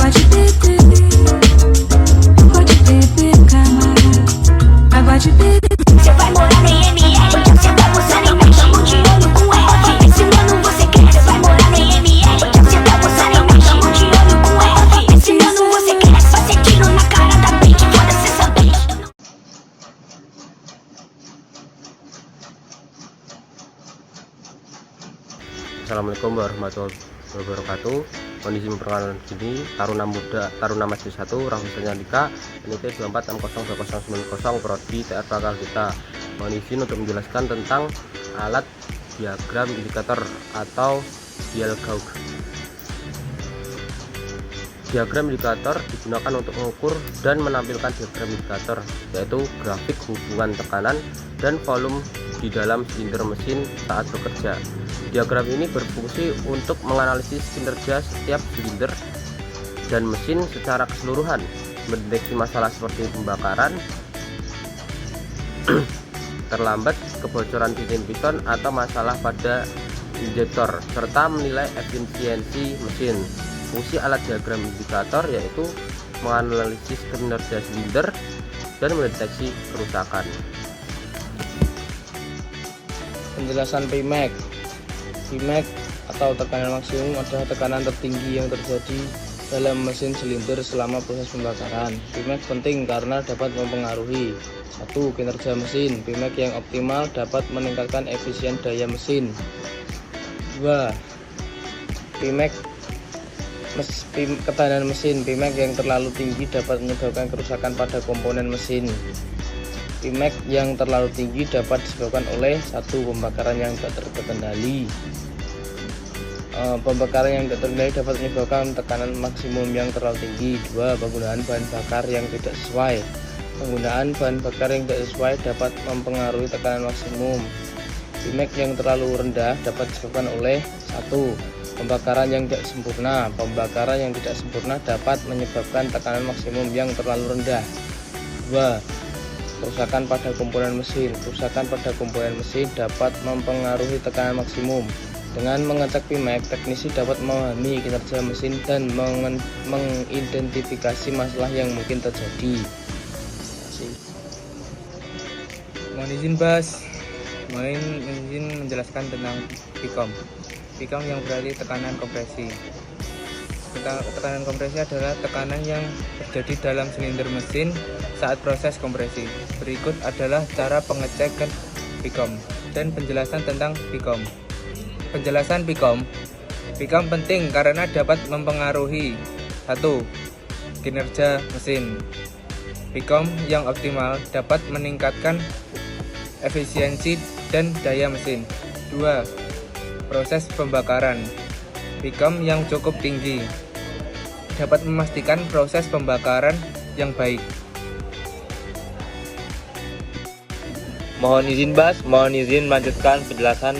Pode beber, camarada. Pode beber. Você vai morar no IML, você tá postando em mim, tamo de olho com F. Esse ano você quer, você vai morar no IML, você tá postando em mim, tamo de olho com F. Esse ano você quer, fazer tiro na cara da Pink, foda cê saber. Assalamualaikum warahmatullahi wabarakatuh. Kondisi memperkenalkan sini Taruna Mahasiswa 1 Rahusanya Dika NIT 24602090 Prodi TR Bakal kita. Mohon izin untuk menjelaskan tentang alat diagram indikator atau dialog. Diagram indikator digunakan untuk mengukur dan menampilkan diagram indikator, yaitu grafik hubungan tekanan dan volume di dalam silinder mesin saat bekerja. Diagram ini berfungsi untuk menganalisis kinerja setiap silinder dan mesin secara keseluruhan, mendeteksi masalah seperti pembakaran, terlambat, kebocoran titik piston atau masalah pada injektor, serta menilai efisiensi mesin. Fungsi alat diagram indikator yaitu menganalisis kinerja silinder dan mendeteksi kerusakan. Penjelasan Pmax. Pmax atau tekanan maksimum adalah tekanan tertinggi yang terjadi dalam mesin silinder selama proses pembakaran. Pmax penting karena dapat mempengaruhi 1. Kinerja mesin. Pmax yang optimal dapat meningkatkan efisien daya mesin. 2. Ketahanan mesin. Pmax yang terlalu tinggi dapat menyebabkan kerusakan pada komponen mesin. Pmax yang terlalu tinggi dapat disebabkan oleh 1. Pembakaran yang tak terkendali. Pembakaran yang tak terkendali dapat menyebabkan tekanan maksimum yang terlalu tinggi. 2. Penggunaan bahan bakar yang tidak sesuai. Penggunaan bahan bakar yang tidak sesuai dapat mempengaruhi tekanan maksimum. Pmax yang terlalu rendah dapat disebabkan oleh 1. Pembakaran yang tidak sempurna. Pembakaran yang tidak sempurna dapat menyebabkan tekanan maksimum yang terlalu rendah. 2. Kerusakan pada komponen mesin. Kerusakan pada komponen mesin dapat mempengaruhi tekanan maksimum. Dengan mengecek Pmax, teknisi dapat memahami kinerja mesin dan mengidentifikasi masalah yang mungkin terjadi. Mohon izin menjelaskan tentang Pcom. Pcom yang berarti tekanan kompresi. Tekanan kompresi adalah tekanan yang terjadi dalam silinder mesin saat proses kompresi. Berikut adalah cara pengecekan Pcom dan penjelasan tentang Pcom. Penjelasan Pcom. Pcom penting karena dapat mempengaruhi 1. Kinerja mesin. Pcom yang optimal dapat meningkatkan efisiensi dan daya mesin. 2. Proses pembakaran. Pcom yang cukup tinggi dapat memastikan proses pembakaran yang baik. Mohon izin melanjutkan penjelasan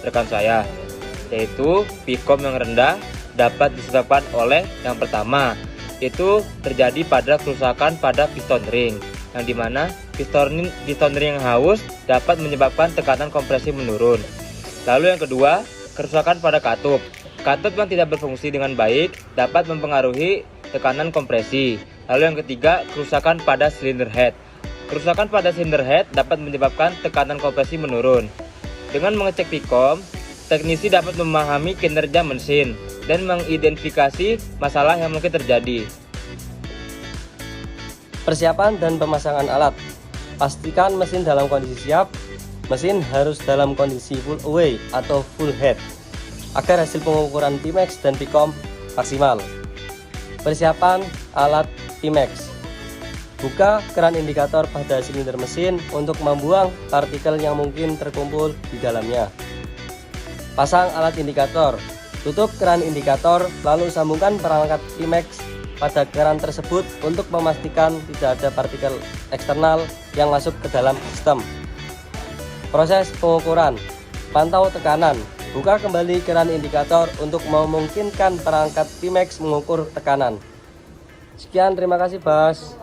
rekan saya, yaitu Pcom yang rendah dapat disebabkan oleh yang pertama, itu terjadi pada kerusakan pada piston ring, yang dimana piston ring yang haus dapat menyebabkan tekanan kompresi menurun. Lalu yang kedua, kerusakan pada katup. Katup yang tidak berfungsi dengan baik dapat mempengaruhi tekanan kompresi. Lalu yang ketiga, kerusakan pada cylinder head. Kerusakan pada cylinder head dapat menyebabkan tekanan kompresi menurun. Dengan mengecek Pcom, teknisi dapat memahami kinerja mesin dan mengidentifikasi masalah yang mungkin terjadi. Persiapan dan pemasangan alat. Pastikan mesin dalam kondisi siap. Mesin harus dalam kondisi full away atau full head agar hasil pengukuran Pmax dan Pcom maksimal. Persiapan alat Pmax. Buka keran indikator pada silinder mesin untuk membuang partikel yang mungkin terkumpul di dalamnya. Pasang alat indikator. Tutup keran indikator lalu sambungkan perangkat Pmax pada keran tersebut untuk memastikan tidak ada partikel eksternal yang masuk ke dalam sistem. Proses pengukuran. Pantau tekanan. Buka kembali keran indikator untuk memungkinkan perangkat Pmax mengukur tekanan. Sekian, terima kasih, Bas.